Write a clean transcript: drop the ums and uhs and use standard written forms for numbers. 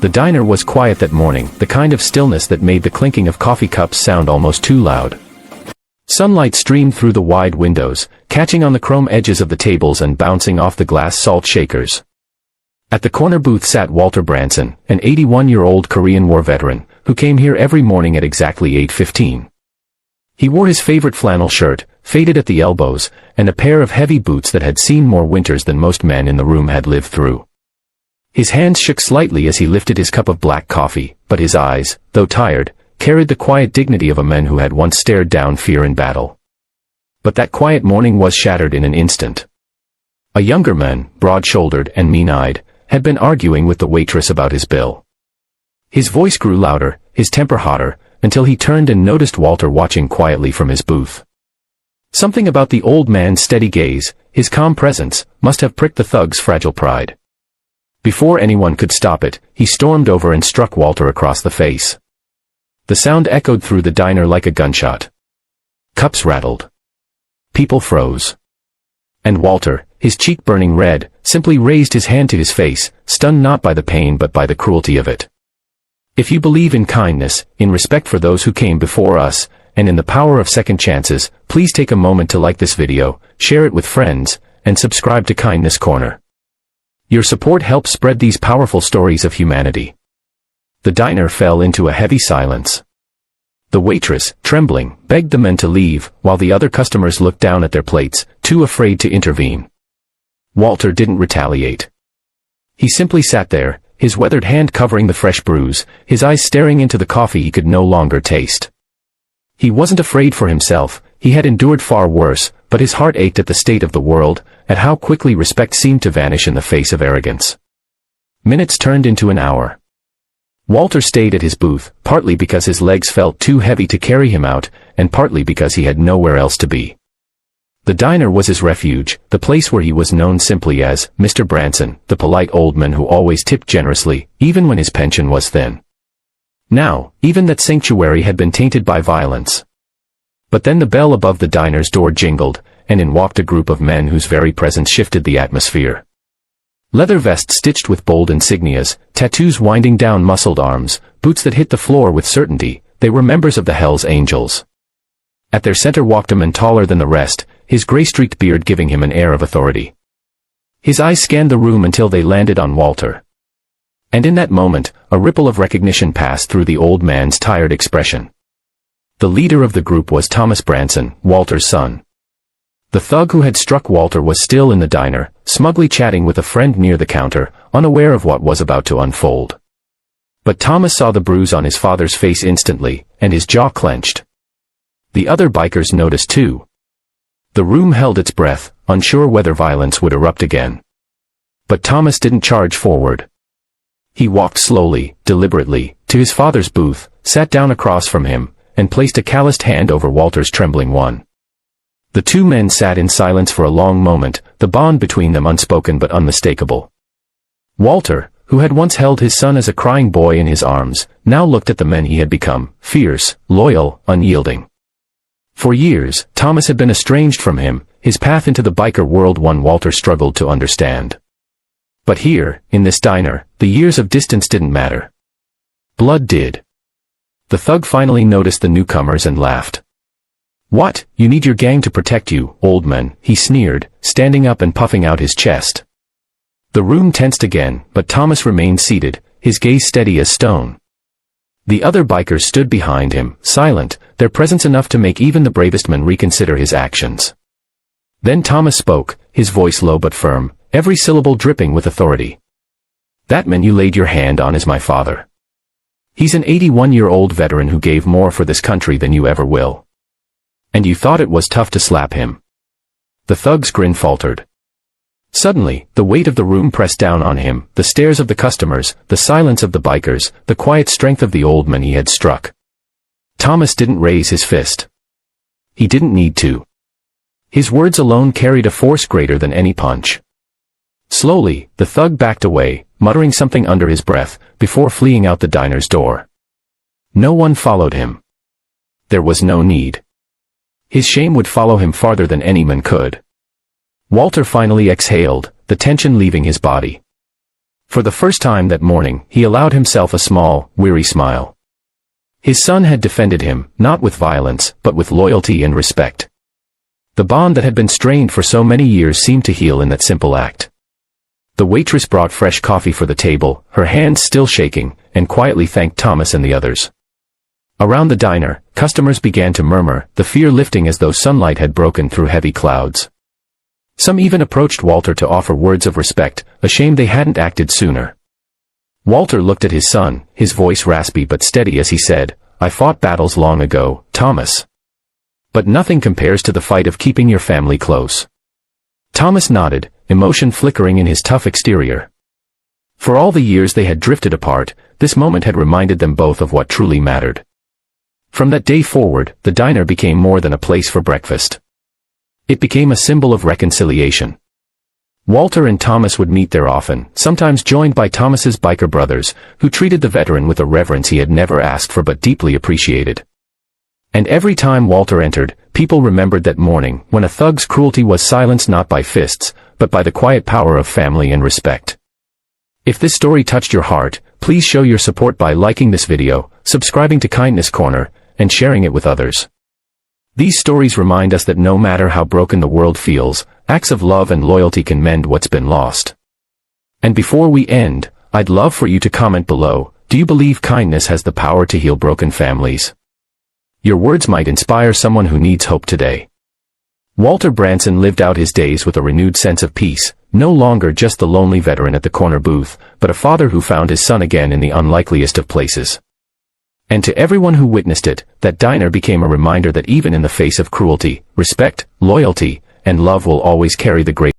The diner was quiet that morning, the kind of stillness that made the clinking of coffee cups sound almost too loud. Sunlight streamed through the wide windows, catching on the chrome edges of the tables and bouncing off the glass salt shakers. At the corner booth sat Walter Branson, an 81-year-old Korean War veteran, who came here every morning at exactly 8:15. He wore his favorite flannel shirt, faded at the elbows, and a pair of heavy boots that had seen more winters than most men in the room had lived through. His hands shook slightly as he lifted his cup of black coffee, but his eyes, though tired, carried the quiet dignity of a man who had once stared down fear in battle. But that quiet morning was shattered in an instant. A younger man, broad-shouldered and mean-eyed, had been arguing with the waitress about his bill. His voice grew louder, his temper hotter, until he turned and noticed Walter watching quietly from his booth. Something about the old man's steady gaze, his calm presence, must have pricked the thug's fragile pride. Before anyone could stop it, he stormed over and struck Walter across the face. The sound echoed through the diner like a gunshot. Cups rattled. People froze. And Walter, his cheek burning red, simply raised his hand to his face, stunned not by the pain but by the cruelty of it. If you believe in kindness, in respect for those who came before us, and in the power of second chances, please take a moment to like this video, share it with friends, and subscribe to Kindness Corner. Your support helps spread these powerful stories of humanity. The diner fell into a heavy silence. The waitress, trembling, begged the men to leave, while the other customers looked down at their plates, too afraid to intervene. Walter didn't retaliate. He simply sat there, his weathered hand covering the fresh bruise, his eyes staring into the coffee he could no longer taste. He wasn't afraid for himself, he had endured far worse, but his heart ached at the state of the world, at how quickly respect seemed to vanish in the face of arrogance. Minutes turned into an hour. Walter stayed at his booth, partly because his legs felt too heavy to carry him out, and partly because he had nowhere else to be. The diner was his refuge, the place where he was known simply as Mr. Branson, the polite old man who always tipped generously, even when his pension was thin. Now, even that sanctuary had been tainted by violence. But then the bell above the diner's door jingled, and in walked a group of men whose very presence shifted the atmosphere. Leather vests stitched with bold insignias, tattoos winding down muscled arms, boots that hit the floor with certainty, they were members of the Hell's Angels. At their center walked a man taller than the rest, his gray-streaked beard giving him an air of authority. His eyes scanned the room until they landed on Walter. And in that moment, a ripple of recognition passed through the old man's tired expression. The leader of the group was Thomas Branson, Walter's son. The thug who had struck Walter was still in the diner, smugly chatting with a friend near the counter, unaware of what was about to unfold. But Thomas saw the bruise on his father's face instantly, and his jaw clenched. The other bikers noticed too. The room held its breath, unsure whether violence would erupt again. But Thomas didn't charge forward. He walked slowly, deliberately, to his father's booth, sat down across from him, and placed a calloused hand over Walter's trembling one. The two men sat in silence for a long moment, the bond between them unspoken but unmistakable. Walter, who had once held his son as a crying boy in his arms, now looked at the men he had become, fierce, loyal, unyielding. For years, Thomas had been estranged from him, his path into the biker world one Walter struggled to understand. But here, in this diner, the years of distance didn't matter. Blood did. The thug finally noticed the newcomers and laughed. "What, you need your gang to protect you, old man," he sneered, standing up and puffing out his chest. The room tensed again, but Thomas remained seated, his gaze steady as stone. The other bikers stood behind him, silent, their presence enough to make even the bravest man reconsider his actions. Then Thomas spoke, his voice low but firm, every syllable dripping with authority. "That man you laid your hand on is my father. He's an 81-year-old veteran who gave more for this country than you ever will. And you thought it was tough to slap him." The thug's grin faltered. Suddenly, the weight of the room pressed down on him, the stares of the customers, the silence of the bikers, the quiet strength of the old man he had struck. Thomas didn't raise his fist. He didn't need to. His words alone carried a force greater than any punch. Slowly, the thug backed away, muttering something under his breath, before fleeing out the diner's door. No one followed him. There was no need. His shame would follow him farther than any man could. Walter finally exhaled, the tension leaving his body. For the first time that morning, he allowed himself a small, weary smile. His son had defended him, not with violence, but with loyalty and respect. The bond that had been strained for so many years seemed to heal in that simple act. The waitress brought fresh coffee for the table, her hands still shaking, and quietly thanked Thomas and the others. Around the diner, customers began to murmur, the fear lifting as though sunlight had broken through heavy clouds. Some even approached Walter to offer words of respect, ashamed they hadn't acted sooner. Walter looked at his son, his voice raspy but steady as he said, "I fought battles long ago, Thomas. But nothing compares to the fight of keeping your family close." Thomas nodded, emotion flickering in his tough exterior. For all the years they had drifted apart, this moment had reminded them both of what truly mattered. From that day forward, the diner became more than a place for breakfast. It became a symbol of reconciliation. Walter and Thomas would meet there often, sometimes joined by Thomas's biker brothers, who treated the veteran with a reverence he had never asked for but deeply appreciated. And every time Walter entered, people remembered that morning, when a thug's cruelty was silenced not by fists, but by the quiet power of family and respect. If this story touched your heart, please show your support by liking this video, subscribing to Kindness Corner, and sharing it with others. These stories remind us that no matter how broken the world feels, acts of love and loyalty can mend what's been lost. And before we end, I'd love for you to comment below, do you believe kindness has the power to heal broken families? Your words might inspire someone who needs hope today. Walter Branson lived out his days with a renewed sense of peace, no longer just the lonely veteran at the corner booth, but a father who found his son again in the unlikeliest of places. And to everyone who witnessed it, that diner became a reminder that even in the face of cruelty, respect, loyalty, and love will always carry the great